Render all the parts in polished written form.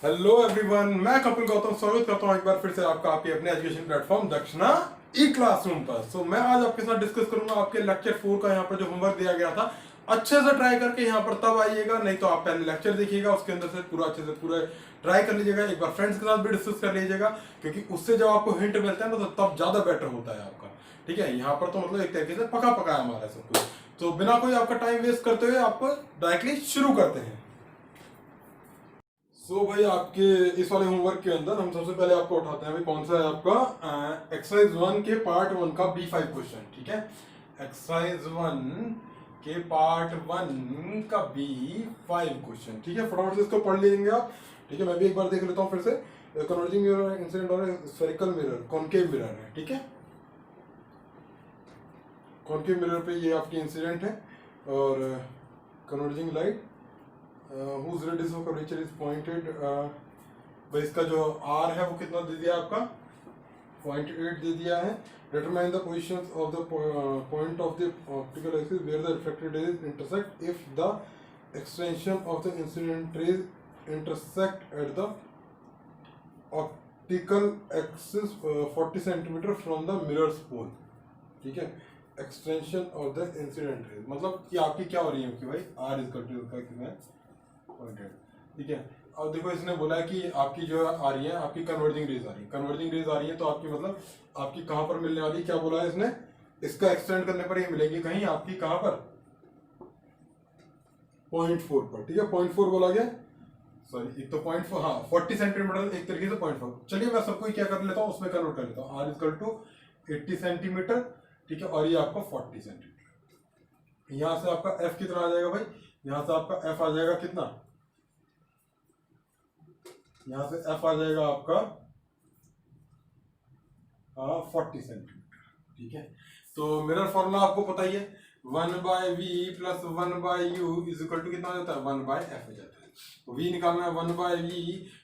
Hello everyone, मैं कपिल गौतम स्वागत करता हूं एक बार फिर से आपका आपके अपने एजुकेशन प्लेटफॉर्म दक्षिणा ई क्लासरूम पर। सो मैं आज आपके साथ डिस्कस करूंगा आपके लेक्चर 4 का यहाँ पर जो होमवर्क दिया गया था। अच्छे से ट्राई करके यहाँ पर तब आइएगा, नहीं तो आप पहले लेक्चर देखिएगा, उसके अंदर से पूरा अच्छे से पूरा ट्राई कर लीजिएगा। एक बार फ्रेंड्स के साथ भी डिस्कस कर लीजिएगा, क्योंकि उससे जब आपको हिंट मिलता है ना तो तब ज्यादा बेटर होता है आपका। ठीक है, यहाँ पर तो मतलब एक तरीके से पका पका है हमारा सब कुछ। तो बिना कोई आपका टाइम वेस्ट करते हुए आपको डायरेक्टली शुरू करते हैं। सो भाई, आपके इस वाले होमवर्क के अंदर हम सबसे पहले आपको उठाते हैं भाई, कौन सा है आपका एक्सरसाइज 1 के पार्ट 1 का B5 क्वेश्चन। ठीक है, एक्सरसाइज 1 के पार्ट 1 का B5 क्वेश्चन। ठीक है, फटाफट से इसको पढ़ लेंगे आप। ठीक है, मैं भी एक बार देख लेता हूँ फिर से। कन्वर्जिंग मिरर इंसिडेंट और स्फेरिकल मिरर, कॉनकेव मिरर है। ठीक है, कॉनकेव मिरर पे ये आपकी इंसिडेंट है और converging light whose radius of curvature is pointed, भाई इसका जो r है वो कितना दे दिया आपका 0.8 दे दिया है। Determine the positions of the point of the optical axis where the refracted rays intersect if the extension of the incident rays intersect at the optical axis 40 centimeter from the mirror's pole। ठीक है, extension of the incident raise मतलब कि आपकी क्या हो रही है कि भाई r इज इक्वल टू कितना है 0.8। ठीक है, अब देखो इसने बोला है कि आपकी जो आ रही है आपकी कन्वर्जिंग रेज आ रही है, कन्वर्जिंग रेज आ रही है तो आपकी मतलब आपकी कहां पर मिलने वाली है, क्या बोला है इसने, इसका एक्सटेंड करने पर ये मिलेगी कहीं आपकी कहां पर 0.4 पर। ठीक है, 0.4 बोला गया, सॉरी एक तो 0.4, हाँ 40 सेंटीमीटर एक तरीके से 0.4। चलिए मैं सबको क्या कर लेता हूँ उसमें कन्वर्ट कर लेता हूँ, r इक्वल टू 80 सेंटीमीटर। ठीक है, और ये आपका 40 सेंटीमीटर। यहां से आपका f कितना आ जाएगा भाई, यहां से आपका f आ जाएगा कितना, यहां से f आ जाएगा आपका 40 सेंटीमीटर। ठीक है, तो मिरर फॉर्मूला आपको पता ही है, 1/v plus 1/u is equal to कितना हो जाता है 1/f हो जाता है। तो v निकालना है 1/v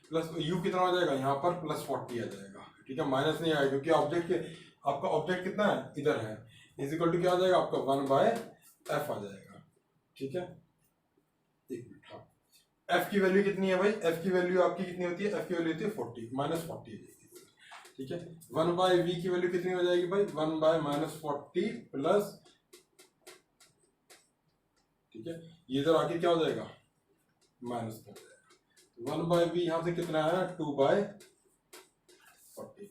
प्लस u कितना हो जाएगा यहाँ पर प्लस 40 आ जाएगा। ठीक है, माइनस नहीं आएगा क्योंकि ऑब्जेक्ट के आपका ऑब्जेक्ट कितना है इधर है, इज इक्वल टू क्या आ जाएगा आपका 1/f आ जाएगा। ठीक है, एक मिनट, हाँ f की वैल्यू कितनी है भाई, f की वैल्यू आपकी कितनी होती है, f की वैल्यू होती है 40 माइनस 40 है। ठीक है, 1/v की वैल्यू कितनी हो जाएगी भाई 1/-40 प्लस, ठीक है ये इधर आके क्या हो जाएगा माइनस कर जाएगा। 1/v यहाँ से कितना है 2/40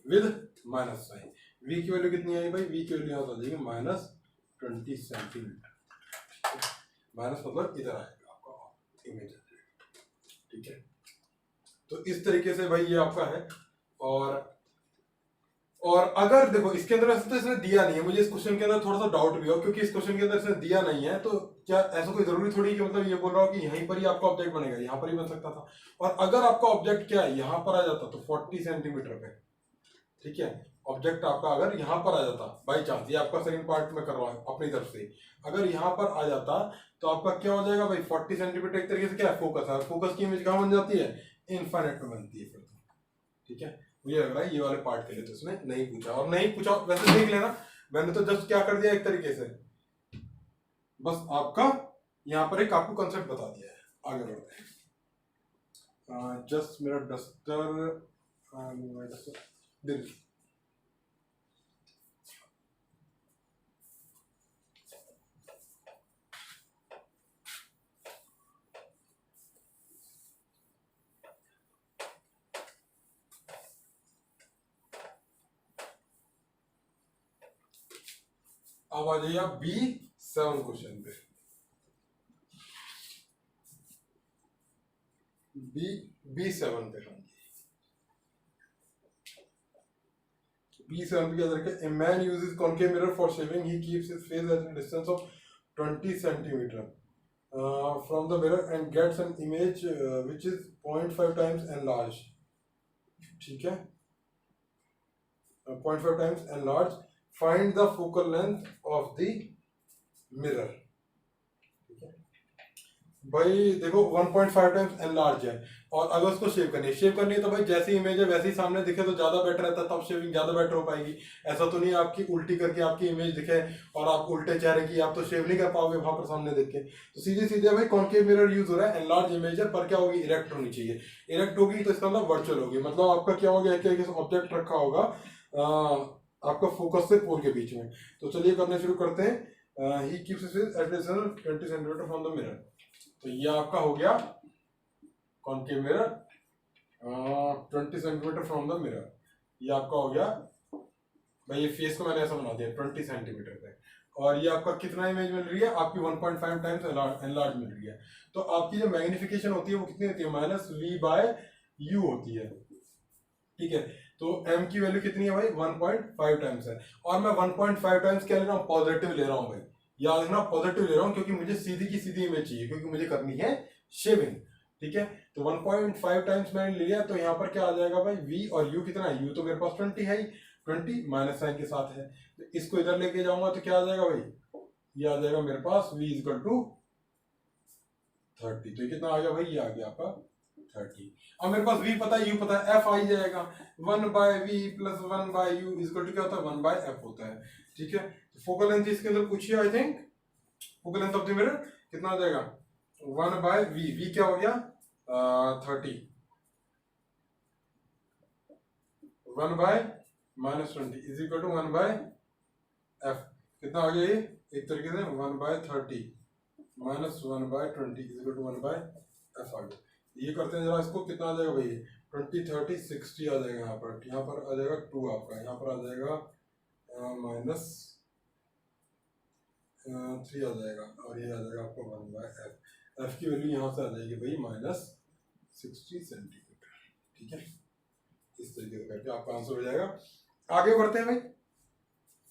विद माइनस साइन। v की वैल्यू कितनी आई भाई, v की वैल्यू यहाँ से आ जाएगी -20 सेंटीमीटर। माइनस मतलब इधर आएगा आपका इमेज आ जाएगा। ठीक है, तो इस तरीके से भाई ये आपका है। और अगर देखो इसके अंदर ऐसा तो इसने दिया नहीं है, मुझे इस क्वेश्चन के अंदर थोड़ा सा डाउट भी हो, क्योंकि इस क्वेश्चन के अंदर इसने दिया नहीं है, तो क्या ऐसा कोई जरूरी थोड़ी कि मतलब ये बोल रहा हो कि यहीं पर ही आपका ऑब्जेक्ट बनेगा, यहाँ पर ही बन सकता था। और अगर आपका ऑब्जेक्ट क्या है यहाँ पर आ जाता तो 40 सेंटीमीटर पे, ठीक है ऑब्जेक्ट आपका अगर यहाँ पर आ जाता बाई चांस, ये आपका सेकंड पार्ट में कर रहा हूँ अपनी तरफ से, अगर यहाँ पर आ जाता तो आपका क्या हो जाएगा भाई 40 सेंटीमीटर एक तरीके से क्या है फोकस है, फोकस की इमेज कहाँ बन जाती है इनफाइनाइट में बनती है फिर तो। ठीक है, मुझे लग रहा है ये वाले पार्ट के लिए तो इसने नहीं पूछा, और नहीं पूछा वैसे देख लेना, मैंने तो जस्ट क्या कर दिया एक तरीके से बस आपका यहाँ पर एक आपको कंसेप्ट बता दिया है। आगे बढ़ते हैं, जस्ट मेरा डस्टर दिल अब आ जाइए आप B7 क्वेश्चन पे। B7 पे हम B7 पे क्या करके, a man uses concave mirror for shaving, he keeps his face at a distance of 20 centimeter from the mirror and gets an image which is 0.5 times enlarged। ठीक है, 0.5 times enlarged, find the focal length of the mirror। ठीक है, भाई देखो 1.5 times enlarge है, और अगर उसको शेव करनी है तो भाई जैसी इमेज है वैसे ही सामने दिखे तो ज्यादा बेटर रहता है, तब शेविंग ज्यादा बेटर हो पाएगी। ऐसा तो नहीं है आपकी उल्टी करके आपकी इमेज दिखे और आप उल्टे चेहरे की, आप तो शेव नहीं कर पाओगे वहां पर सामने देख के। तो सीधे सीधे भाई कॉन्केव मिरर यूज हो रहा है, एनलार्ज इमेज है पर क्या होगी, इरेक्ट होनी चाहिए। इरेक्ट होगी तो इसका मतलब वर्चुअल होगी, मतलब आपका क्या हो गया कि ऑब्जेक्ट रखा होगा आपका फोकस से पोल के बीच में। तो चलिए करना शुरू करते हैं। ही keeps at 20 centimetre from the mirror. तो ये आपका हो गया concave mirror 20 centimetre from the mirror. ये आपका हो गया भाई, ये फेस को मैंने ऐसा बना दिया 20 सेंटीमीटर पे। और ये आपका कितना इमेज मिल रही है, आपकी 1.5 टाइम्स एनलार्ज मिल रही है। तो आपकी जो मैग्निफिकेशन होती है वो कितनी होती है, -v/u होती है। ठीक है, तो m की वैल्यू कितनी है भाई, 1.5 टाइम्स है। और मैं 1.5 टाइम्स क्या ले रहा हूँ, पॉजिटिव ले रहा हूँ भाई। याद रखना पॉजिटिव ले रहा हूँ, क्योंकि मुझे सीधी की सीधी इमेज चाहिए, क्योंकि मुझे करनी है शेविंग। ठीक है, तो 1.5 टाइम्स मैंने ले लिया, तो यहाँ पर क्या आ जाएगा भाई, v और u कितना है, u तो मेरे पास 20 है ही, 20 माइनस साइन के साथ है। तो इसको इधर लेके जाऊंगा तो क्या आ जाएगा भाई, ये आ जाएगा मेरे पास v इक्वल टू 30। तो ये कितना आ गया भाई, ये आ गया आपका 30। अब मेरे पास v पता है, u पता है, f आ ही जाएगा। 1/v plus 1/u equal to क्या होता है, 1/f होता है। ठीक है, तो फोकल लेंथ इसके अंदर पूछिए, I think focal length of the mirror कितना आ जाएगा, 1/v। v क्या हो गया 30, 1/-20 इज इक्वल टू 1/f। कितना आ गया ये, एक तरीके से 1/30 minus 1/20 is equal to 1/f आ गया। ये करते हैं जरा इसको, कितना आ जाएगा भाई, 20 30 60 आ जाएगा। यहाँ पर आ जाएगा 2 आपका, यहाँ पर आ जाएगा -3 आ जाएगा, और ये आ जाएगा आपका 1/f। f की वैल्यू यहाँ से आ जाएगी भाई -60 सेंटीमीटर। ठीक है, इस तरीके से करके आपका आंसर हो जाएगा। आगे बढ़ते हैं भाई,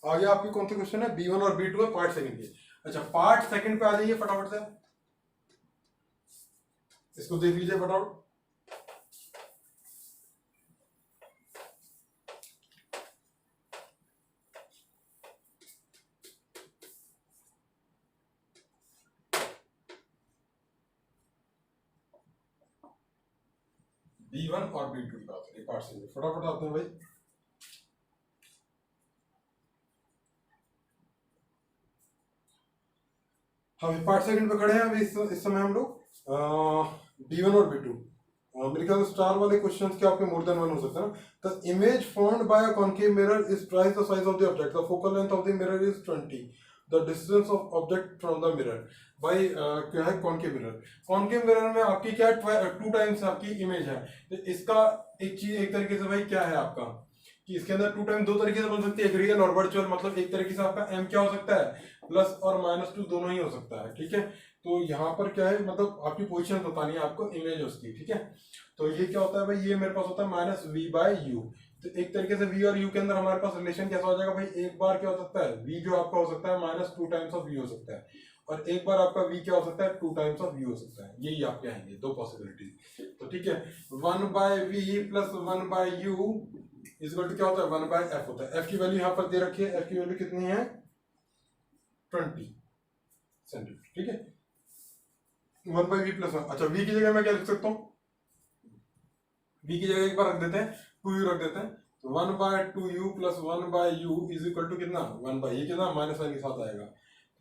आगे आपकी कौन से क्वेश्चन है, B1 और B2 है पार्ट सेकंड के। अच्छा पार्ट सेकंड पे आ जाइए फटाफट से, इसको देख लीजिए फटाफट। B1 और B2 की बात करें पार्ट सेकंड, फटाफट आते हैं भाई। हम पार्ट सेकंड पे खड़े हैं अभी इस समय हम लोग B1 और B2। मेरे ख्याल से स्टार वाले क्वेश्चंस के आपके मोर देन वन हो सकते हैं। The image formed by a concave mirror is twice the size of the object, the focal length of the mirror is 20, the distance of object from the mirror. भाई क्या है concave mirror, concave mirror में आपकी क्या 2 times आपकी image है। तो इसका एक चीज एक तरीके से भाई क्या है आपका, कि इसके अंदर 2 टाइम 2 तरीके से बन सकती है, एक रियल और वर्चुअल। मतलब एक तरीके से आपका m क्या हो सकता है, प्लस और -2 दोनों ही हो सकता है। ठीक है, तो यहाँ पर क्या है, मतलब आपकी पोजीशन बतानी है आपको इमेज उसकी। ठीक है, तो ये क्या होता है भाई, ये मेरे पास होता है -v/u। तो एक तरीके से v और u के अंदर हमारे पास रिलेशन कैसा हो जाएगा भाई, एक बार क्या हो सकता है v जो आपका हो सकता है -2 टाइम्स ऑफ v हो सकता है, और एक बार आपका v क्या हो सकता है 2 टाइम्स ऑफ v हो सकता है। यही आपके आएंगे दो पॉसिबिलिटी। तो ठीक है, 1/v plus 1/u equal to क्या होता है, 1/f होता है। f की वैल्यू यहाँ पर दे रखी है, f की वैल्यू कितनी है 20 सेंटीमीटर। ठीक है, 1/v प्लस 1। अच्छा v की जगह मैं क्या लिख सकता हूँ, v की जगह एक बार रख देते हैं 2u रख देते हैं। तो 1/2u plus 1/u is equal to कितना 1/, ये कितना माइनस साइन के साथ आएगा,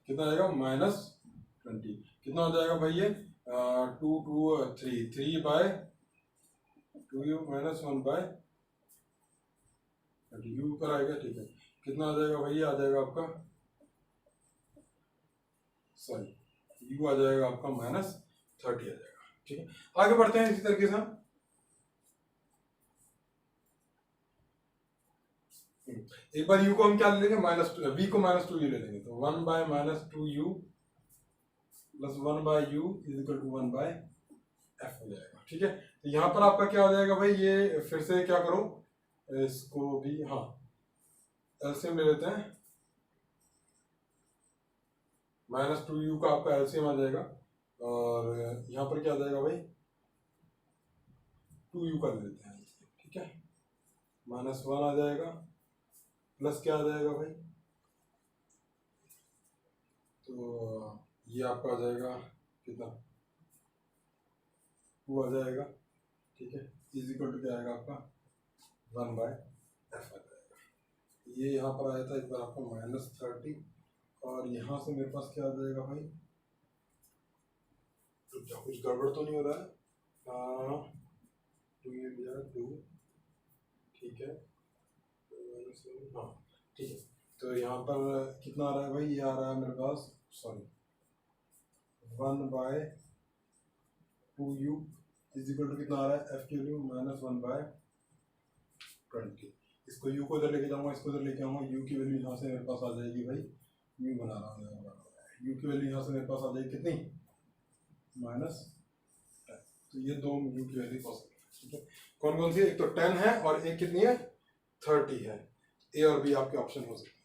कितना आएगा -20। कितना हो जाएगा भाई ये 2 2 3 3/2u माइनस 1/u पर आएगा। ठीक है, कितना आ जाएगा भाई, आ जाएगा आपका सॉरी u आ जाएगा आपका -30 आ जाएगा। ठीक है, आगे बढ़ते हैं इसी तरीके से हम। एक बार u को हम क्या ले लेंगे, v को -2u ले लेंगे। तो 1/-2u plus 1/u is equal to 1/f हो जाएगा। ठीक है, तो यहाँ पर आपका क्या हो जाएगा भाई, ये फिर से क्या करो, इसको भी हाँ एलसीएम ले लेते हैं। -2u का आपका एलसीएम आ जाएगा, और यहाँ पर क्या आ जाएगा भाई 2u का ले लेते हैं। ठीक है, -1 आ जाएगा, प्लस क्या आ जाएगा भाई, तो ये आपका आ जाएगा कितना 2 आ जाएगा, ठीक है, इज इक्वल टू क्या आएगा आपका 1/f आ जाएगा। ये यहाँ पर आया था एक बार आपका -30, और यहाँ से मेरे पास क्या आ जाएगा भाई, कुछ गड़बड़ तो नहीं हो रहा है, 2 ठीक है, हाँ ठीक है। तो यहाँ पर कितना आ रहा है भाई, ये आ रहा है मेरे पास, sorry 1/2u is equal to कितना आ रहा है, f की वैल्यू -1/20। इसको u को इधर लेके जाऊंगा, इसको इधर लेके आऊंगा, u की वैल्यू यहाँ से मेरे पास आ जाएगी भाई, u बना रहा हूँ, u की वैल्यू यहाँ से मेरे पास आ जाएगी कितनी, -10। तो ये दो u की वैल्यू पॉसिबल है, ठीक है। कौन कौन सी, एक तो 10 है और एक कितनी है 30 है, ए और बी आपके ऑप्शन हो सकते हैं।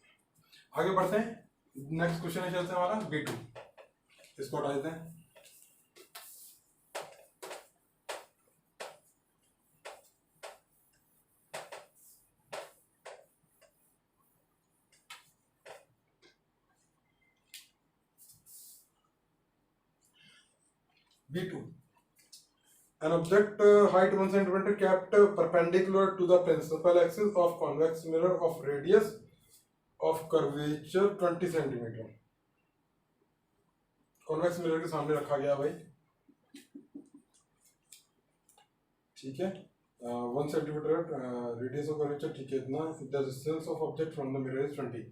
आगे बढ़ते हैं, नेक्स्ट क्वेश्चन है चलते हैं हमारा B2, इसको हटा देते हैं। B2, an object height 1 centimeter kept perpendicular to the principal axis of convex mirror of radius of curvature 20 centimeter, convex mirror के सामने रखा गया भाई, ठीक है, 1 सेंटीमीटर रेडियस ऑफ कर्वेचर, ठीक है, इतना, the distance of object from the mirror is 20,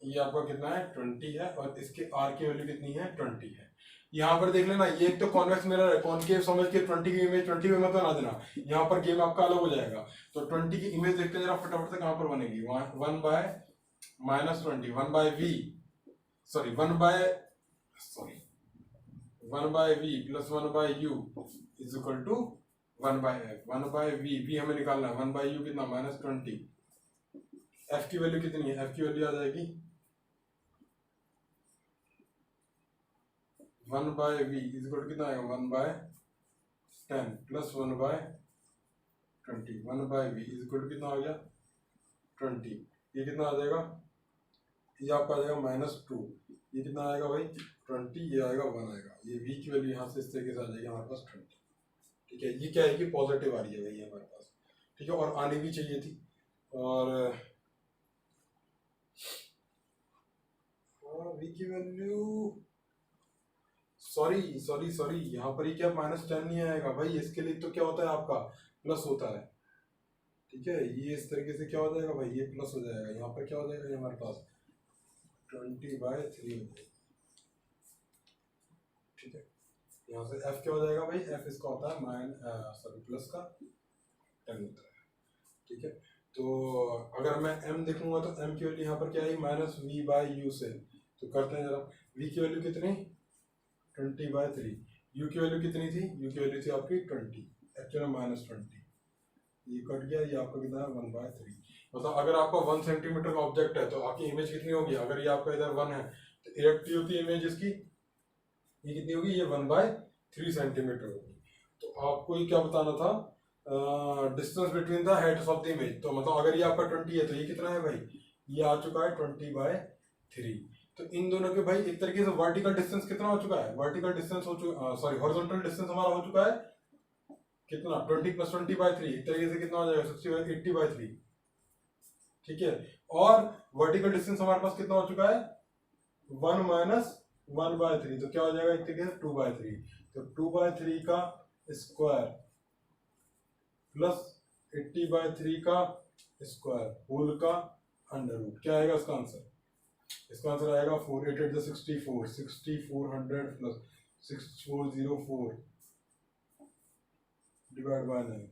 ये आपका कितना है 20 है, और इसके आर की वैल्यू कितनी है 20 है। यहाँ पर देख लेना, ये एक तो कॉन्वेक्स मिरर है, कॉनकेव समझ के 20 की इमेज 20 में मत बना देना, यहाँ पर गेम आपका अलग हो जाएगा। तो 20 की इमेज देखते हैं जरा फटाफट से, कहाँ पर बनेगी, 1/-v plus 1/u is equal to 1/f, 1/v हमें निकालना है, 1/u कितना -20, f की वैल्यू कितनी है, f की वैल्यू आ जाएगी 1/v इज इक्वल टू कितना आएगा 1/10 plus 1/20, 1/v is equal to कितना आ गया 20, ये कितना आ जाएगा, ये आपका आ जाएगा -2, ये कितना आएगा भाई 20, ये आएगा 1 आएगा, ये v की वैल्यू यहाँ से इस तरीके से आ जाएगी हमारे पास 20, ठीक है। ये क्या है कि पॉजिटिव आ रही है भाई हमारे पास, ठीक है, और आने भी चाहिए थी, और v की वैल्यू, सॉरी यहाँ पर ही क्या -10 नहीं आएगा भाई, इसके लिए तो क्या होता है आपका प्लस होता है, ठीक है, ये इस तरीके से क्या हो जाएगा भाई, ये प्लस हो जाएगा, यहाँ पर क्या हो जाएगा हमारे पास 20/3, ठीक है। यहाँ से f क्या हो जाएगा भाई, f इसका होता है प्लस का 10 होता है, ठीक है। तो अगर मैं m देखूंगा तो m की वैल्यू यहाँ पर क्या है -v/u से, तो करते हैं जरा, v की वैल्यू कितनी 20/3, u की वैल्यू कितनी थी, u की वैल्यू थी आपकी 20, एक्चुअली -20, ये कट गया, ये आपका कितना है 1/3। मतलब अगर आपका 1 सेंटीमीटर का ऑब्जेक्ट है तो आपकी इमेज कितनी होगी, अगर ये आपका इधर 1 है तो इरेक्टिव की इमेज इसकी ये कितनी होगी, ये 1/3 सेंटीमीटर होगी। तो आपको ये क्या बताना था, distance between the heads of the image, तो मतलब अगर ये आपका 20 है तो ये कितना है भाई, ये आ चुका है 20/3। तो इन दोनों के भाई एक तरीके से वर्टिकल डिस्टेंस कितना हो चुका है, वर्टिकल डिस्टेंस हो चुका, सॉरी हॉरिजॉन्टल डिस्टेंस हमारा हो चुका है कितना 20 + 20/3, एक तरीके से कितना हो जाएगा 80/3, ठीक है। और वर्टिकल डिस्टेंस हमारे पास कितना हो चुका है 1 - 1/3, तो क्या हो जाएगा एक तरीके से 2/3, तो 2/3 का स्क्वायर प्लस 80/3 का स्क्वायर होल का अंडर रूट, क्या आएगा इसका आंसर, इसका आंसर आएगा 4 8 8 64, 6400 प्लस 6404 डिवाइड बाय 9,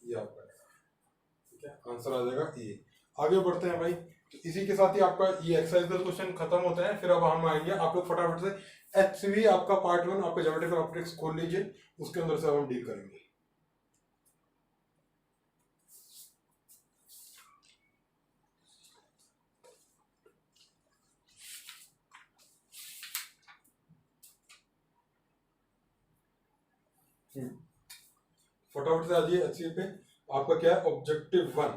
ये आपका आएगा, ठीक है, आंसर आ जाएगा ए। आगे बढ़ते हैं भाई, तो इसी के साथ ही आपका ये एक्सरसाइज का क्वेश्चन खत्म होता है। फिर अब हम आएंगे, आप लोग फटाफट से HCV आपका पार्ट 1 आपका ज्योमेट्रिकल ऑप्टिक्स खोल लीजिए, उसके अंदर से हम डील करेंगे। फटाफट से आ जाइए HCV पे, आपका क्या है ऑब्जेक्टिव 1,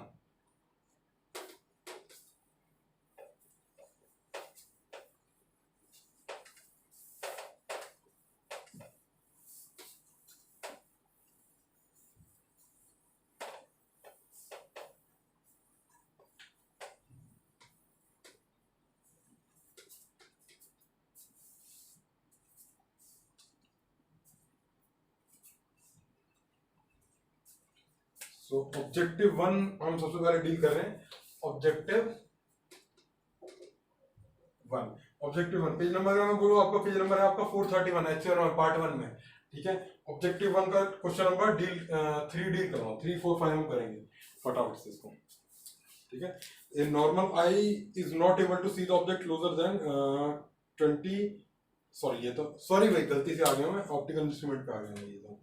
सो ऑब्जेक्टिव 1 हम सबसे पहले डील कर रहे हैं। ऑब्जेक्टिव 1 पेज नंबर मैं बोलूँ आपका, पेज नंबर है आपका 431 है पार्ट 1 में। ठीक है, ऑब्जेक्टिव 1 का क्वेश्चन नंबर 3 डील कर रहा हूँ, 3 4 5 हम करेंगे फटाफट से इसको। ठीक है, a normal eye is not able to see the object closer than 20, sorry भाई गलती से आ गया मैं, ऑप्टिकल इंस्ट्रूमेंट पे आ गया ये तो।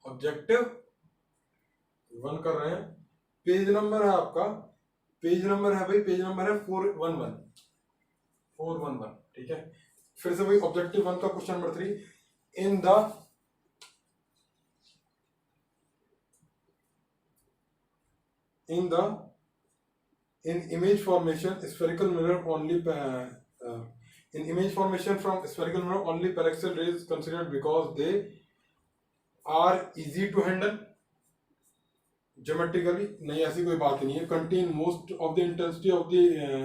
ऑब्जेक्टिव 1 कर रहे हैं, पेज नंबर है आपका, पेज नंबर है भाई, पेज नंबर है 411। ठीक है, फिर से भाई ऑब्जेक्टिव 1 का question number 3, in image formation spherical mirror only in image formation from spherical mirror only parallax rays considered because they are easy to handle geometrically। नहीं, ऐसी कोई बात नहीं है। contain most of the intensity of the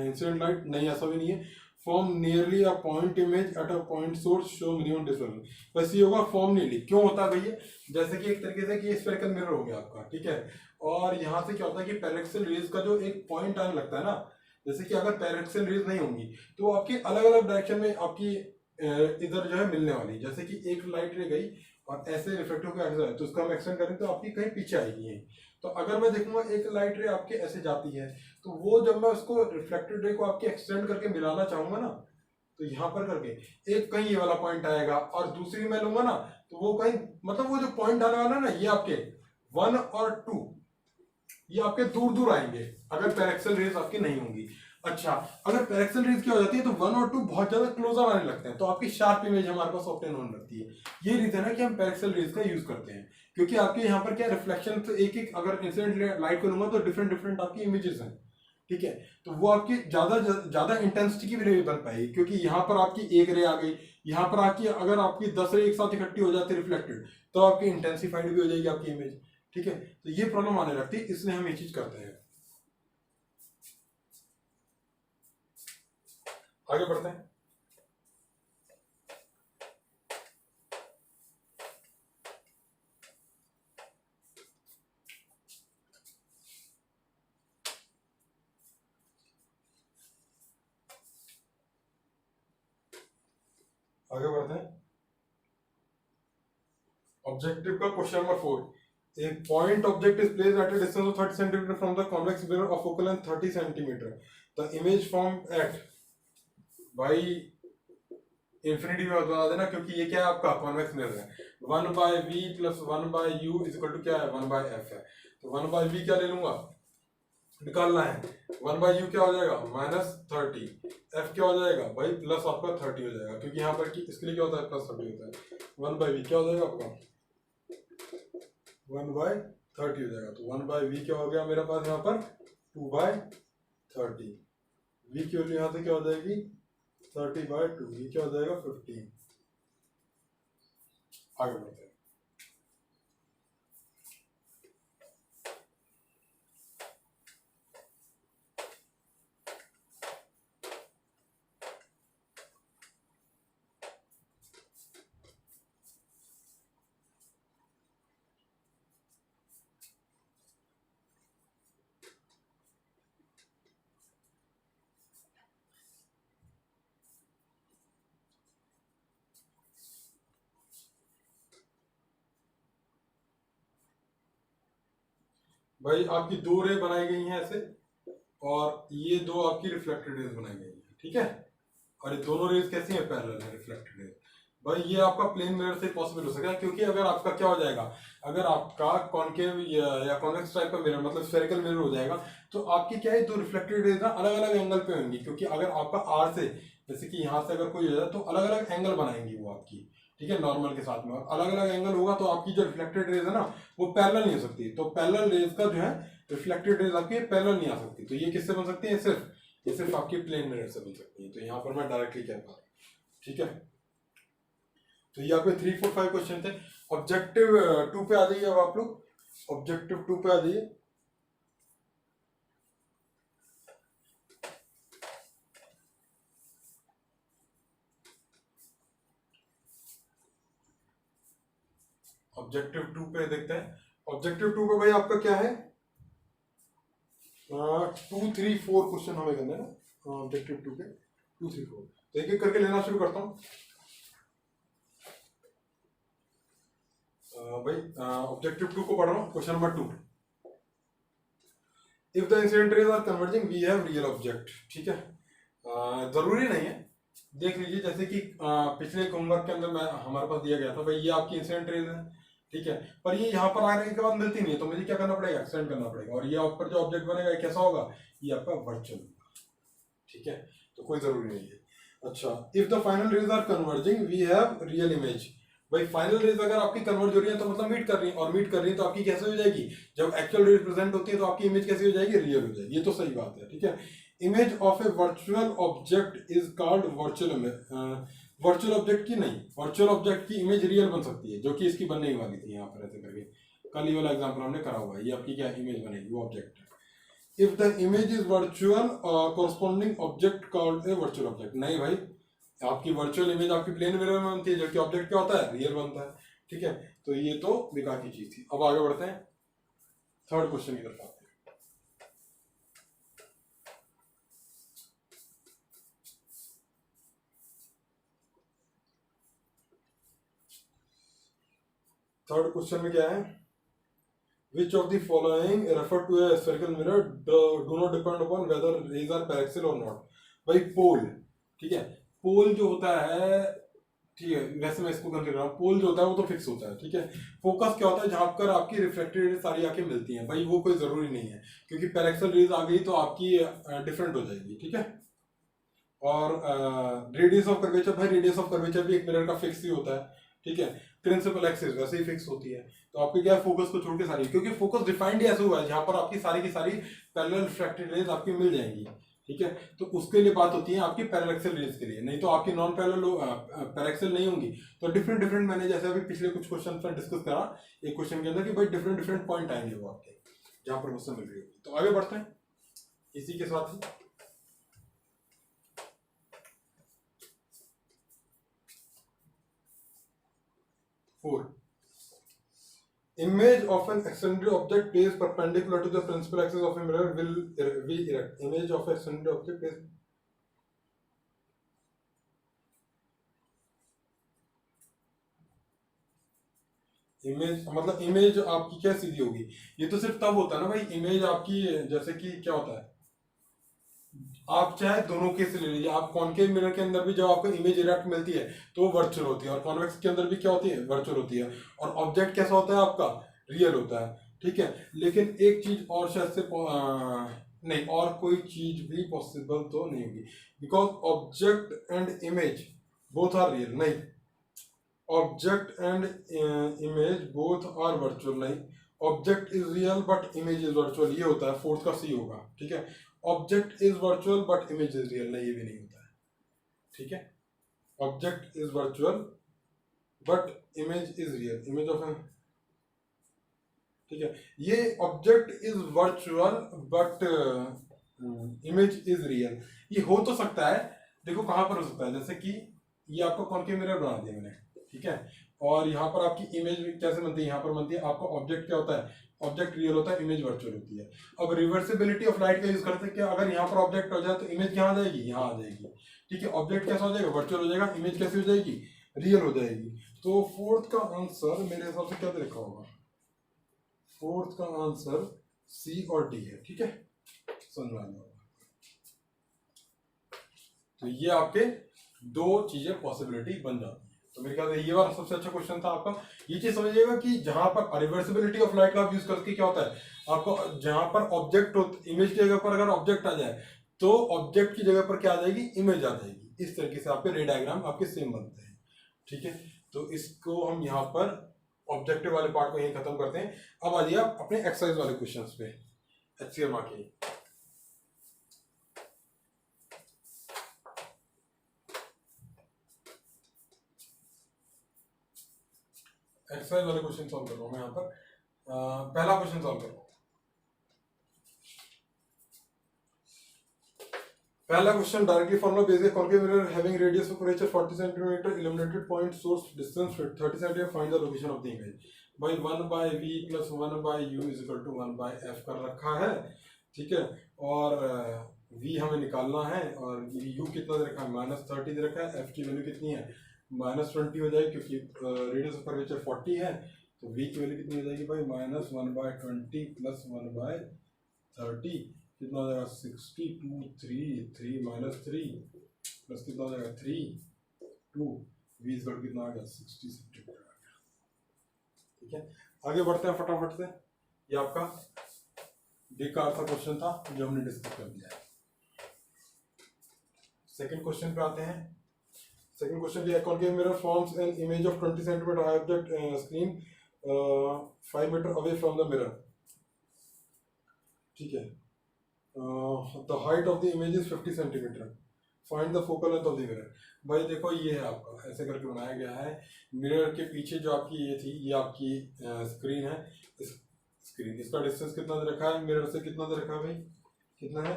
incident light, नहीं ऐसा भी नहीं है। form nearly a point image at a point source show minimum dispersion, बस ये होगा form nearly। क्यों होता है भैया, जैसे कि एक तरीके से कि spherical mirror हो गया आपका, ठीक है, और यहाँ से क्या होता है कि पैरेक्सल रेज का जो एक पॉइंट आने लगता है ना, जैसे कि अगर पैरेक्सल रेज नहीं होंगी तो वो आपकी अलग अलग डायरेक्शन में आपकी इधर जो है मिलने वाली, जैसे कि एक लाइट रे गई और ऐसे रिफ्लेक्ट होकर ऐसे जाए तो उसका हम एक्सटेंड करें तो आपकी कहीं पीछे आएगी यही। तो अगर मैं देखूंगा एक लाइट रे आपके ऐसे जाती है तो वो जब मैं उसको रिफ्लेक्टेड रे को आपके एक्सटेंड करके मिलाना चाहूंगा ना, तो यहाँ पर करके एक कहीं ये वाला पॉइंट आएगा और दूसरी मैं लूंगा ना तो वो कहीं, मतलब वो जो पॉइंट आने वाला है ना ये आपके 1 और 2 ये आपके दूर दूर आएंगे अगर पैरेक्सल रेज आपकी नहीं होंगी। अच्छा, अगर पैरेक्सल रेज क्या हो जाती है तो 1 और 2 बहुत ज्यादा क्लोजर आने लगते हैं तो आपकी शार्प इमेज हमारे पास ऑब्टेन होने लगती है। ये रीजन है कि हम पैरेक्सल रेज का यूज करते हैं, क्योंकि आपके यहाँ पर क्या रिफ्लेक्शन तो एक एक अगर इंसिडेंट लाइट को लूंगा तो डिफरेंट डिफरेंट आपकी इमेजेस हैं। ठीक है, तो वो आपकी ज्यादा इंटेंसिटी की भी रे बन पाएगी, क्योंकि यहाँ पर आपकी एक रे आ गई, यहाँ पर आपकी अगर आपकी 10 रे एक साथ इकट्ठी हो जाती है रिफ्लेक्टेड तो आपकी इंटेंसिफाइड भी हो जाएगी आपकी इमेज। ठीक है, तो ये प्रॉब्लम आने लगती है, इसलिए हम ये चीज करते हैं। आगे बढ़ते हैं। आगे बढ़ते हैं। ऑब्जेक्टिव का question number 4, a point object is placed at a distance of 30 cm from the convex mirror of focal length 30 cm. The image formed at, भाई इंफिनिटी में बता देना क्योंकि ये क्या है आपका कॉन्वेक्स मिरर है। 1/v plus 1/u is equal to क्या है 1/f है, तो 1/v क्या ले लूंगा निकालना है, 1/u क्या हो जाएगा -30, f क्या हो जाएगा भाई प्लस आपका 30 हो जाएगा, क्योंकि यहाँ पर इसके लिए क्या होता है प्लस 30 होता है। 1/v क्या हो जाएगा आपका 1/30 हो जाएगा, तो 1/v क्या हो गया मेरे पास यहाँ पर 2/30, v की वैल्यू यहाँ से क्या हो जाएगी 30/2, ये क्या हो जाएगा 15। आगे बढ़ते हैं। भाई आपकी 2 रे बनाई गई हैं ऐसे, और ये 2 आपकी रिफ्लेक्टेड रेज बनाई गई है। ठीक है, और ये दोनों रेज कैसी हैं पैरेलल है रिफ्लेक्टेड रेज। भाई ये आपका प्लेन मिरर से पॉसिबल हो सकेगा, क्योंकि अगर आपका क्या हो जाएगा, अगर आपका कॉनकेव या कॉन्वेक्स टाइप का मिरर मतलब स्फेरिकल मिरर हो जाएगा तो आपकी क्या है 2 रिफ्लेक्टेड रेज ना अलग अलग एंगल पे होंगी, क्योंकि अगर आपका आर से जैसे कि यहाँ से अगर कोई हो जाए तो अलग अलग एंगल बनाएंगी वो आपकी। ठीक है, नॉर्मल के साथ में और अलग अलग एंगल होगा तो आपकी जो रिफ्लेक्टेड रेज है ना वो पैरेलल नहीं हो सकती, तो पैरेलल रेज का जो है रिफ्लेक्टेड रेज आपकी पैरेलल नहीं आ सकती, तो ये किससे बन सकती है ये सिर्फ आपकी प्लेन मिरर से बन सकती है, तो यहाँ पर मैं डायरेक्टली कह पा रहा हूँ। ठीक है, तो ये आपके 3 4 5 क्वेश्चन थे। ऑब्जेक्टिव 2 पे आ जाइए, अब आप लोग ऑब्जेक्टिव 2 पे आ जाइए। ऑब्जेक्टिव 2 पे देखते हैं। ऑब्जेक्टिव 2 पे भाई आपका क्या है, 2 3 4 क्वेश्चन हमें करना है ना ऑब्जेक्टिव 2 पे, 2 3 4। तो एक एक करके लेना शुरू करता हूँ। भाई ऑब्जेक्टिव 2 को पढ़ रहा हूँ। Question number 2, if the incident rays are converging we have real object. ठीक है, जरूरी नहीं है, देख लीजिए जैसे कि पिछले होमवर्क के अंदर मैं हमारे पास दिया गया था भाई ये आपकी इंसिडेंट रेज है, ठीक है, पर ये यहाँ पर आने के बाद मिलती नहीं है, तो मुझे क्या करना पड़ेगा, एक्सटेंड करना पड़ेगा, और ये ऊपर जो ऑब्जेक्ट बनेगा ये कैसा होगा, ये आपका वर्चुअल होगा। ठीक है, तो कोई जरूरी नहीं है। अच्छा, if the final rays are converging we have real image. भाई फाइनल रेज अगर आपकी कन्वर्ज हो रही है तो मतलब मीट कर रही है, और मीट कर रही है तो आपकी कैसे हो जाएगी, जब एक्चुअल रेज प्रेजेंट होती है तो आपकी इमेज कैसी हो जाएगी, रियल हो जाएगी। ये तो सही बात है। ठीक है, image of A virtual object is called virtual image. Virtual object की नहीं, वर्चुअल ऑब्जेक्ट की इमेज रियल बन सकती है, जो कि इसकी बनने ही वाली थी यहाँ पर ऐसे करके, कल ये वाला एग्जाम्पल हमने करा हुआ है। ये आपकी क्या इमेज बनेगी, वो ऑब्जेक्ट है। If the image is virtual corresponding object called a virtual object. नहीं भाई, आपकी वर्चुअल इमेज आपकी प्लेन मिरर में बनती है, जबकि ऑब्जेक्ट क्या होता है, रियल बनता है। ठीक है, तो ये तो बेकार की चीज थी। अब आगे बढ़ते हैं, थर्ड क्वेश्चन की तरफ आते हैं। थर्ड क्वेश्चन में क्या है, which of the following refer to a spherical mirror do not depend upon whether rays are paraxial or not. भाई पोल, ठीक है, पोल जो होता है, ठीक है, वैसे मैं इसको कंसिडर कर रहा हूँ, पोल जो होता है वो तो फिक्स होता है। ठीक है, फोकस क्या होता है, जहां पर आपकी रिफ्लेक्टेड रेज सारी आके मिलती हैं, भाई वो कोई जरूरी नहीं है, क्योंकि पैरेक्सल रेज आ गई तो आपकी डिफरेंट हो जाएगी। ठीक है, और रेडियस ऑफ कर्वेचर, भाई रेडियस ऑफ कर्वेचर भी एक मिरर का फिक्स ही होता है। ठीक है, प्रिंसिपल एक्सिस वैसे ही फिक्स होती है। तो आपकी क्या फोकस को छोड़ के सारी, क्योंकि फोकस डिफाइंड ऐसे हुआ है जहां पर आपकी सारी की सारी पैरेलल रिफ्रैक्टेड रेज आपकी मिल जाएंगी। ठीक है, तो उसके लिए बात होती है आपकी पैरेलल रेज के लिए, नहीं तो आपकी नॉन पैरेलल पैरेक्सल नहीं होंगी। तो डिफरेंट डिफरेंट, मैंने जैसे अभी पिछले कुछ क्वेश्चन पर डिस्कस करा एक क्वेश्चन के अंदर कि भाई डिफरेंट डिफरेंट पॉइंट आएंगे वो आपके, जहां पर मुझसे मिल रही होगी। तो आगे बढ़ते हैं इसी के साथ ही। Four, image of an eccentric object placed perpendicular to the principal axis of a mirror will be erect. Image of an eccentric object is image, मतलब इमेज आपकी क्या सीधी होगी, ये तो सिर्फ तब होता है ना भाई, इमेज आपकी जैसे कि क्या होता है, आप चाहे दोनों केस ले लीजिए, आप कॉनकेव मिरर के अंदर भी जब आपको इमेज इरेक्ट मिलती है तो वो वर्चुअल होती है, और कॉन्वेक्स के अंदर भी क्या होती है, वर्चुअल होती है, और ऑब्जेक्ट कैसा होता है आपका, रियल होता है। ठीक है, लेकिन एक चीज और शायद से नहीं, और कोई चीज भी पॉसिबल तो नहीं होगी, because object and image both are real. नहीं, object and image both are virtual. नहीं, object is real but image is virtual, ये होता है, फोर्थ का सी होगा। ठीक है, object is virtual but image is real, नहीं ये भी नहीं होता है। ठीक है, object is virtual but image is real, image of, ठीक है, ये object is virtual but image is real, ये हो तो सकता है। देखो कहां पर हो सकता है, जैसे कि ये आपका कॉनकेव मिरर बना दिया मैंने, ठीक है, और यहाँ पर आपकी इमेज कैसे बनती है, यहाँ पर बनती है, आपका ऑब्जेक्ट क्या होता है, ऑब्जेक्ट रियल होता है, इमेज वर्चुअल होती है। अब रिवर्सिबिलिटी ऑफ लाइट का यूज करते हैं कि अगर यहाँ पर ऑब्जेक्ट हो जाए तो इमेज क्या आ जाएगी, यहाँ आ जाएगी। ठीक है, ऑब्जेक्ट कैसा हो जाएगा, वर्चुअल हो जाएगा, इमेज कैसी हो जाएगी, रियल हो जाएगी। तो फोर्थ का आंसर मेरे हिसाब से क्या लिखा होगा, फोर्थ का आंसर सी और डी है। ठीक है, समझ में आ जाएगा। तो ये आपके दो चीजें पॉसिबिलिटी बन जाती है। तो मेरे ख्याल से ये वाला सबसे अच्छा क्वेश्चन था आपका। ये चीज समझिएगा कि जहां पर रिवर्सिबिलिटी ऑफ लाइट का आप यूज करके क्या होता है, आपको जहां पर ऑब्जेक्ट इमेज की जगह पर अगर ऑब्जेक्ट आ जाए तो ऑब्जेक्ट की जगह पर क्या आ जाएगी, इमेज आ जाएगी। इस तरीके से आपके रे डायग्राम आपके सेम बनते हैं। ठीक है, तो इसको हम यहाँ पर ऑब्जेक्टिव वाले पार्ट को यही खत्म करते हैं। अब आ जाइए आप अपने एक्सरसाइज वाले क्वेश्चंस पे, HCl मार्क के। एक्सरसाइज वाले क्वेश्चन सॉल्व कर रहा हूं मैं यहाँ पर। पहला क्वेश्चन सॉल्व कर रहा हूं। पहला क्वेश्चन, डायरेक्टली फॉर्मूला बेस है, concave mirror having radius of curvature 40 centimetre, illuminated point source distance 30 centimetre, find the location of the image. भाई 1/v plus 1/u is equal to 1/f कर रखा है, ठीक है। और v हमें निकालना है और u कितना दे रखा है, -30 दे रखा है। f की वैल्यू कितनी है, -20 हो जाएगी क्योंकि रेडियस ऑफ कर्वेचर 40 है, तो v की वैल्यू कितनी हो जाएगी भाई, -1/20 प्लस 1/30 कितना हो जाएगा 62, 3 -3 प्लस कितना हो जाएगा 3 2 v इज कितना आ गया 60 सेंटीमीटर आ गया, ठीक है। आगे बढ़ते हैं फटाफट से, ये आपका बेकार सा क्वेश्चन था जो हमने डिस्कस कर दिया है। सेकंड क्वेश्चन पे आते हैं। सेकंड क्वेश्चन ये है, concave mirror forms an image of 20 centimetre high object screen 5 metre away from the mirror, ठीक है। The height of the image is 50 centimetre, find the focal length of the mirror. भाई देखो ये है आपका ऐसे करके बनाया गया है, मिरर के पीछे जो आपकी ये थी, ये आपकी स्क्रीन है, इस स्क्रीन, इसका डिस्टेंस कितना दे रखा है, मिरर से कितना दे रखा है भाई, कितना है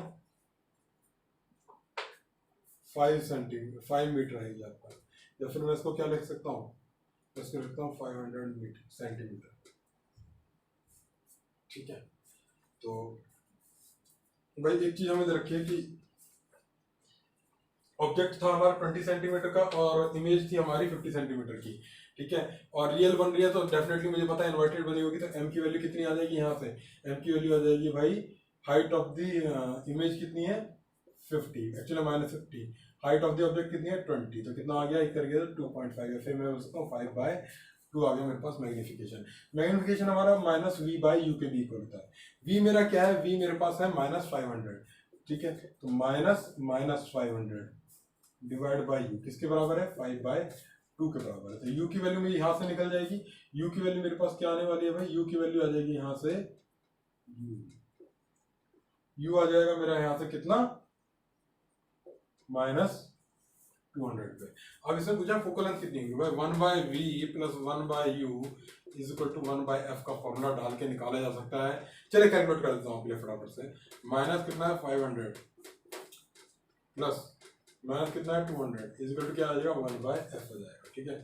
5 मीटर है ये आपका, या फिर मैं इसको क्या लिख सकता हूँ, इसको लिखता हूँ 500 सेंटीमीटर, ठीक है। तो भाई एक चीज हमें रखिए कि ऑब्जेक्ट था हमारा 20 सेंटीमीटर का और इमेज थी हमारी 50 सेंटीमीटर की, ठीक है। और रियल बन रही है तो डेफिनेटली मुझे पता है इन्वर्टेड बनी होगी, तो m की वैल्यू कितनी आ जाएगी, यहाँ से m की वैल्यू आ जाएगी भाई, हाइट ऑफ द इमेज कितनी है 50, actually -50, height of the object कितनी है 20, तो कितना आ गया एक तरीके से 2.5 है, फिर मैं बोल सकता हूँ 5/2 आ गया मेरे पास मैग्निफिकेशन। मैग्निफिकेशन हमारा -v/u के भी इक्वल होता है। v मेरा क्या है, v मेरे पास है -500, ठीक है। तो -500 डिवाइड बाई यू किसके बराबर है, 5/2 के बराबर है। तो u की वैल्यू मेरी यहाँ से निकल जाएगी, u की वैल्यू मेरे पास क्या आने वाली है भाई, u की वैल्यू आ जाएगी यहाँ से u आ जाएगा मेरा यहाँ से कितना -200 पे। अब इसमें पूछा फोकल लेंथ कितनी होगी भाई, 1/v plus 1/u is equal to 1/f का फॉर्मूला डाल के निकाला जा सकता है। चलिए कैलकुलेट कर देता हूँ आपके लिए फटाफट से। माइनस कितना है 500 प्लस माइनस कितना है 200 इज इक्वल टू क्या आ जाएगा 1/f हो जाएगा, ठीक है।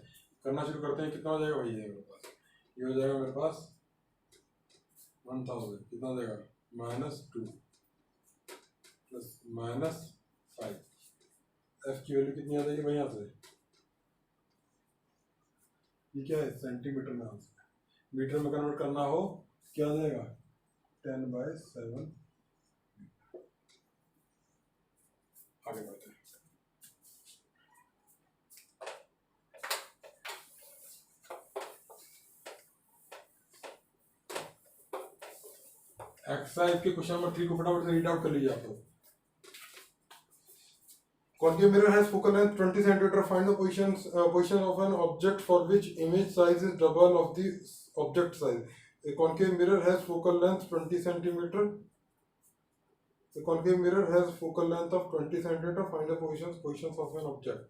करना शुरू करते हैं, कितना हो जाएगा भाई, ये मेरे पास ये हो जाएगा मेरे पास 1000, कितना हो जाएगा -2 प्लस -5, एफ की वैल्यू कितनी आ जाएगी भाई यहाँ से, ये क्या है सेंटीमीटर में, मीटर में कन्वर्ट करना हो क्या आ जाएगा 10/7। आगे बढ़ते हैं। एक्सरसाइज के क्वेश्चन नंबर 3 को फटाफट से रीड आउट कर लीजिए आप लोग। Concave mirror has focal length 20 centimeter. Find the position of an object for which image size is double of the object size. A concave mirror has focal length 20 centimeter. The concave mirror has focal length of 20 centimeter. Find the positions of an object.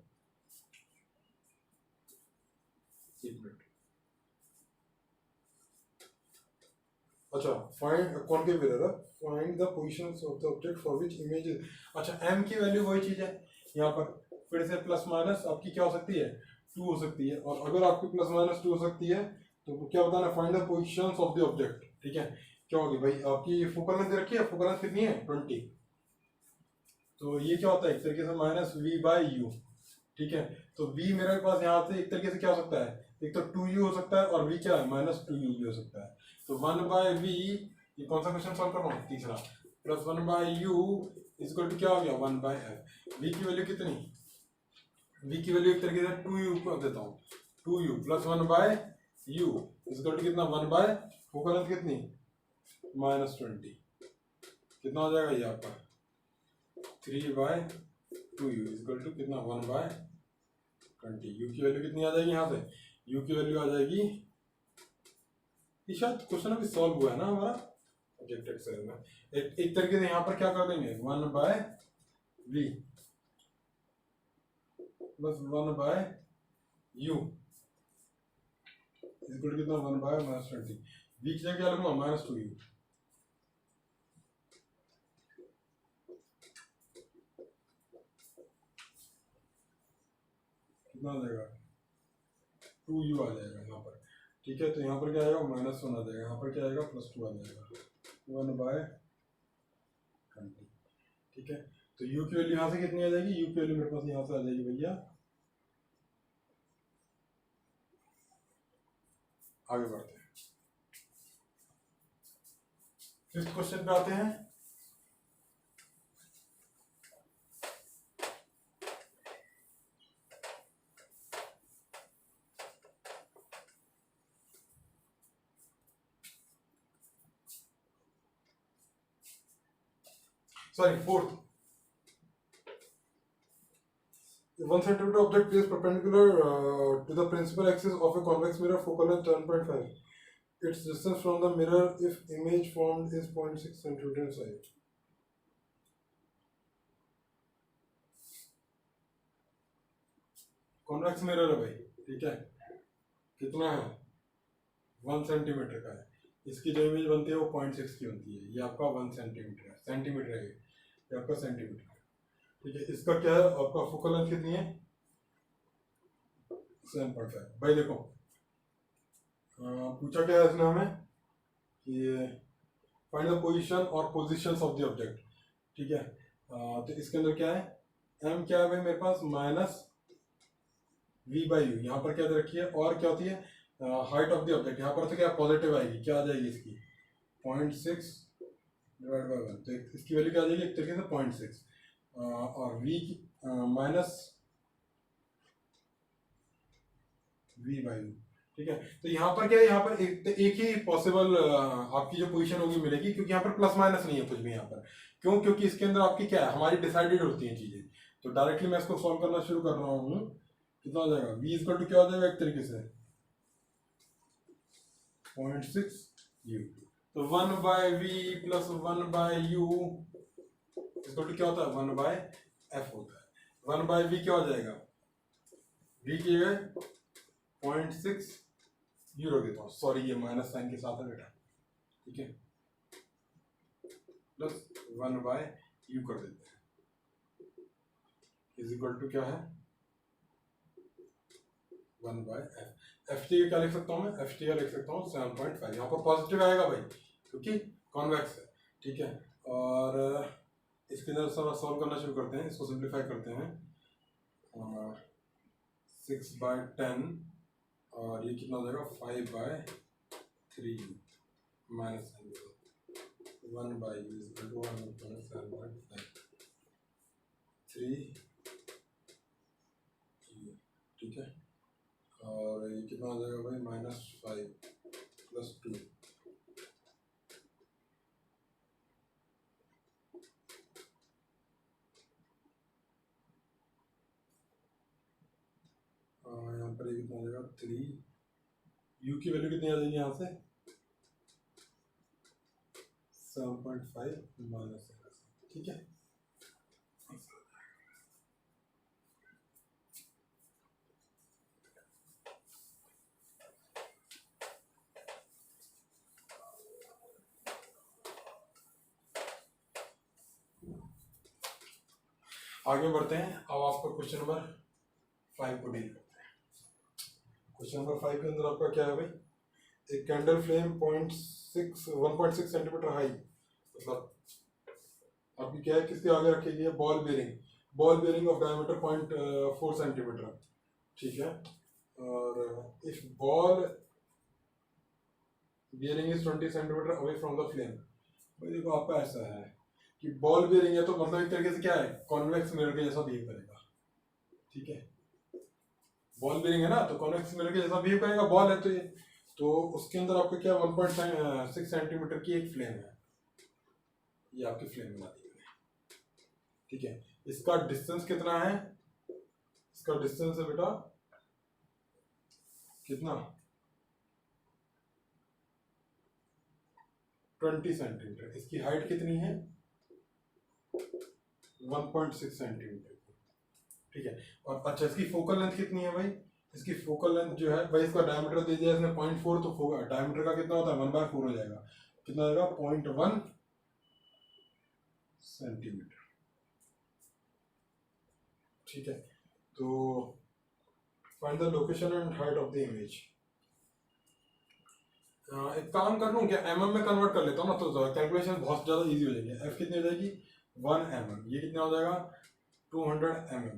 अच्छा, find concave mirror. Find the positions of the object for which image is. अच्छा, m की value वही चीज है यहाँ पर, फिर से प्लस माइनस आपकी क्या हो सकती है 2 हो सकती है, और अगर आपकी प्लस माइनस 2 हो सकती है तो क्या बताना, find the positions of the object, ठीक है। क्या होगी भाई आपकी फोकल लेंथ रखी है, फोकल लेंथ कितनी है 20, तो ये क्या होता है एक तरीके से -v/u, ठीक है। तो v मेरे पास यहाँ से एक तरीके से क्या हो सकता है, एक तो 2u हो सकता है और v क्या है -2u भी हो सकता है। तो 1/v, ये कौन सा क्वेश्चन सॉल्व कर रहा हूँ तीसरा, प्लस 1/u इक्वल टू क्या हो गया 1/f। v की वैल्यू कितनी, v की वैल्यू एक तरीके से 2u कर देता हूँ, 2u plus 1/u equal to कितना 1/, फोकल लेंथ कितनी -20, कितना हो जाएगा ये आपका 3/2u इक्वल टू कितना 1/20। u की वैल्यू कितनी आ जाएगी यहाँ से, u की वैल्यू आ जाएगी, ये शायद क्वेश्चन अभी सॉल्व हुआ है ना हमारा ऑब्जेक्ट एक्सेल में, एक तरीके से यहाँ पर क्या कर देंगे 1/v plus 1/u equal to कितना 1/-20, v की जगह क्या लूंगा -2u, कितना आ जाएगा 2u आ जाएगा यहाँ पर। ठीक है, तो यहाँ पर क्या आएगा, -1 आ जाएगा, यहाँ पर क्या आएगा, +2 आ जाएगा, 1/20। ठीक है, तो u की वैल्यू यहाँ से कितनी आ जाएगी, u की वैल्यू मेरे पास यहाँ से आ जाएगी भैया, आगे बढ़ते हैं, 5th क्वेश्चन पे आते हैं। Sorry 4th, 1 centimeter object placed perpendicular to the principal axis of a convex mirror, focal length 10.5. Its distance from the mirror if image formed is 0.6 centimeter in size. Convex mirror है भाई, ठीक है, कितना है, 1 centimetre का है, इसकी जो इमेज बनती है वो 0.6 की बनती है, ये आपका 1 सेंटीमीटर है, सेंटीमीटर है, ये आपका सेंटीमीटर है, ठीक है। इसका क्या है, आपका फोकल लेंथ कितनी है, 7.5। भाई देखो पूछा क्या है इसने हमें कि फाइंड द पोजीशन और पोजीशंस ऑफ द ऑब्जेक्ट, ठीक है। तो इसके अंदर क्या है, m क्या है भाई मेरे पास, -v/u, यहाँ पर क्या दे रखी है, और क्या होती है, हाइट ऑफ द ऑब्जेक्ट, यहाँ पर तो क्या पॉजिटिव आएगी, क्या आ जाएगी इसकी 0.6 डिवाइड बाय 1, तो इसकी वैल्यू क्या आ जाएगी एक तरीके से 0.6, और v माइनस v/u, ठीक है। तो यहाँ पर क्या है, यहाँ पर एक ही पॉसिबल आपकी जो पोजीशन होगी मिलेगी, क्योंकि यहाँ पर प्लस माइनस नहीं है कुछ भी यहाँ पर, क्यों, क्योंकि इसके अंदर आपकी क्या है, हमारी डिसाइडेड होती हैं चीजें। तो डायरेक्टली मैं इसको सॉल्व करना शुरू कर रहा हूँ, कितना हो जाएगा, v इक्वल टू क्या हो जाएगा एक तरीके से 0.6u, तो 1/v plus 1/u equal to क्या होता है, 1/f होता है। 1/v क्या हो जाएगा, v की जगह 0.6 यूरो देता हूँ, सॉरी ये माइनस साइन के साथ है बेटा, ठीक है, प्लस 1/u कर देते हैं, इज इक्वल टू क्या है 1/f। एफ टी क्या लिख सकता हूँ मैं, एफ टी लिख सकता हूँ 7.5, यहाँ पर पॉजिटिव आएगा भाई क्योंकि कॉन्वेक्स है, ठीक है। और इसके अंदर सॉल्व करना शुरू करते हैं, इसको सिंप्लीफाई करते हैं, 6/10 और ये कितना हो जाएगा 5/3 minus 1/u is equal to 1.7.5 ठीक है। और ये कितना हो जाएगा भाई -5 + 2, यहाँ पर ये कितना हो जाएगा 3, u की वैल्यू कितनी आ जाएगी यहाँ से 7.5 माइनस, ठीक है। आगे बढ़ते हैं, अब आपका क्वेश्चन नंबर 5 को डील करते हैं। क्वेश्चन नंबर 5 के अंदर आपका क्या है भाई, एक कैंडल फ्लेम 1.6 सेंटीमीटर हाई, मतलब आपकी क्या है, किसके आगे रखी गई है, ball bearing of diameter 0.4 centimetre, ठीक है। और if ball bearing is 20 centimetre away from the flame, भाई देखो आपका ऐसा है कि बॉल बेरिंग है तो मतलब एक तरीके से क्या है, कॉन्वेक्स मिरर के जैसा बिहेव करेगा, ठीक है। बॉल बेरिंग है ना, तो कॉन्वेक्स मिरर के जैसा बिहेव करेगा, बॉल है तो ये, तो उसके अंदर आपको क्या 1.6 सेंटीमीटर की एक फ्लेम है, ये आपकी फ्लेम बना दी मैंने, ठीक है। इसका डिस्टेंस कितना है, इसका डिस्टेंस है बेटा कितना 20 सेंटीमीटर, इसकी हाइट कितनी है 1.6 सेंटीमीटर, ठीक है। और अच्छा इसकी फोकल लेंथ कितनी है भाई, इसकी फोकल लेंथ जो है भाई, इसका डायमीटर दे दिया इसने 0.4, तो डायमीटर का कितना होता है 1/4 हो जाएगा, कितना आएगा 0.1 सेंटीमीटर, ठीक है। तो find the location and height of the image, एक काम कर लूँ क्या, mm में कन्वर्ट कर लेता हूँ ना, तो कैलकुलेशन बहुत ज़्यादा इजी हो जाएगी। f कितनी हो जाएगी 1 mm, ये कितना हो जाएगा 200 mm,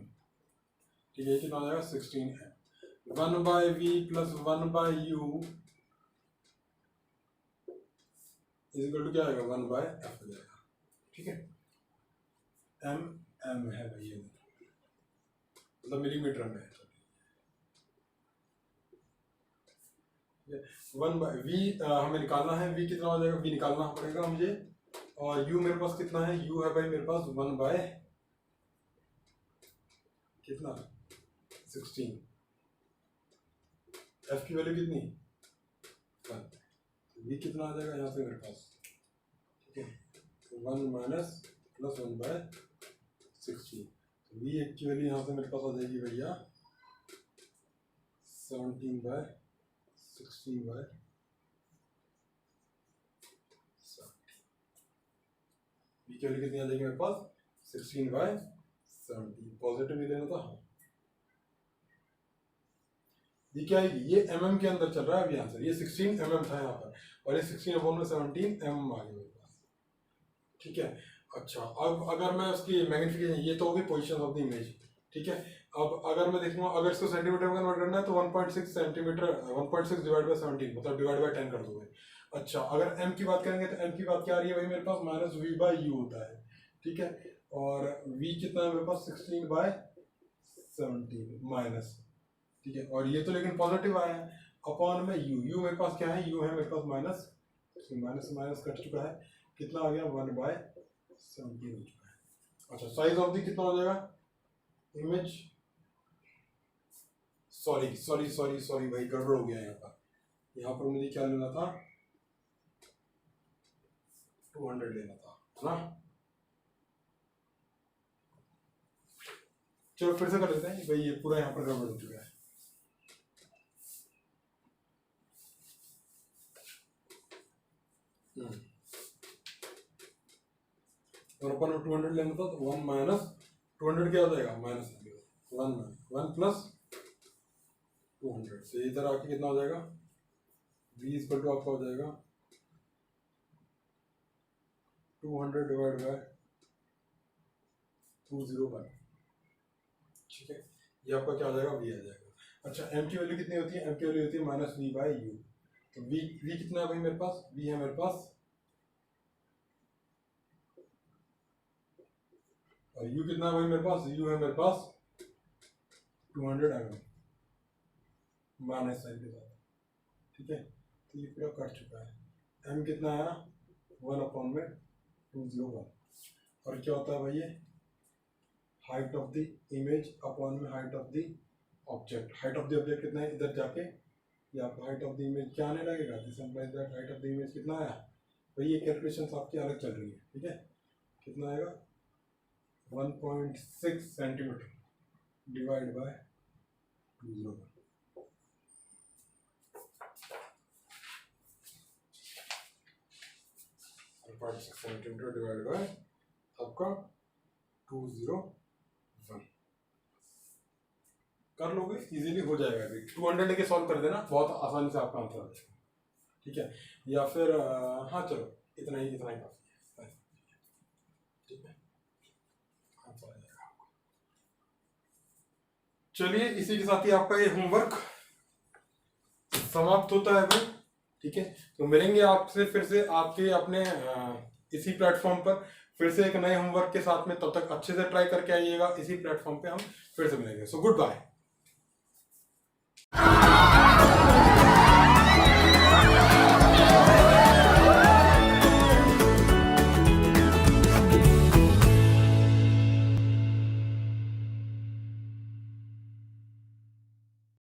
ठीक है, ये कितना हो जाएगा 16 m। 1/v plus 1/u is equal to क्या आएगा 1/f हो जाएगा, ठीक है। m है भाई, ये मतलब मिलीमीटर में है। 1/v हमें निकालना है, v कितना हो जाएगा, v निकालना पड़ेगा मुझे, और u मेरे पास कितना है, u है भाई मेरे पास 1/, कितना 16, f की वैल्यू कितनी 1, v कितना आ जाएगा यहाँ से मेरे पास, ठीक है 1 माइनस प्लस 1/16, v एक की वैल्यू यहाँ से मेरे पास आ जाएगी भैया 17/16 v की वैल्यू कितनी आ जाएगी मेरे पास 16/17, पॉजिटिव ही लेना था। ये क्या है, ये mm के अंदर चल रहा है अभी आंसर, ये 16 mm था यहाँ पर, और ये 16/17 mm आ गया मेरे पास, ठीक है। अच्छा, अब अगर मैं उसकी मैग्नीफिकेशन, ये तो होगी पोजीशन ऑफ द इमेज, ठीक है। अब अगर मैं देखूंगा, अगर इसको सेंटीमीटर में कन्वर्ट करना है तो 1.6 सेंटीमीटर, 1.6 डिवाइड बाय 17 मतलब डिवाइड बाय 10 कर दोगे। अच्छा, अगर m की बात करेंगे तो m की बात क्या आ रही है भाई मेरे पास माइनस v/u होता है, ठीक है, और v कितना है मेरे पास 16/17 माइनस, ठीक है, और ये तो लेकिन पॉजिटिव आया है, अपॉन में u मेरे पास क्या है, u है मेरे पास माइनस, माइनस कट चुका है, कितना आ गया 1/17 हो चुका है। अच्छा, साइज ऑफ द कितना हो जाएगा इमेज, सॉरी भाई गड़बड़ हो गया यहाँ पर मुझे क्या लेना था 200 लेना था, है ना। चलो फिर से कर लेते हैं भाई, ये पूरा यहाँ पर गड़बड़ हो चुका है। और अपन 200 लेना था तो 1 माइनस 200 क्या हो जाएगा माइनस 1 प्लस 200 से इधर आके कितना हो जाएगा v इक्वल टू आपका हो जाएगा 200 डिवाइड बाय 201, ठीक है, ये आपका क्या हो जाएगा v आ जाएगा। अच्छा, m की वैल्यू कितनी होती है, m की वैल्यू होती है माइनस v/u, तो v कितना है भाई मेरे पास, v है मेरे पास, और u कितना है भाई मेरे पास, u है मेरे पास 200 mm माइनस साइन के साथ, ठीक है, तो ये पूरा कट चुका है। m कितना आया 1/201, और क्या होता है भाई ये height of the image upon में height of the object, height of the object कितना है इधर जाके, ये आपको हाइट ऑफ द इमेज क्या आने लगेगा, this implies that height of the image कितना आया भाई, ये कैलकुलेशन आपकी अलग चल रही है, ठीक है, कितना आएगा 1.6 centimetre divide by 201, 1.6 centimetre divide by आपका 201, कर लोगे इजीली हो जाएगा, 200 लेके सॉल्व कर देना, बहुत आसानी से आपका आंसर आ जाएगा, ठीक है, या फिर हाँ चलो इतना ही काफी है, ठीक है, आंसर आ जाएगा आपको। चलिए इसी के साथ ही आपका ये होमवर्क समाप्त होता है भाई, ठीक है, तो मिलेंगे आपसे फिर से आपके अपने इसी प्लेटफॉर्म पर फिर से एक नए होमवर्क के साथ में, तब तक अच्छे से ट्राई करके आइएगा, इसी प्लेटफॉर्म पे हम फिर से मिलेंगे। So good bye.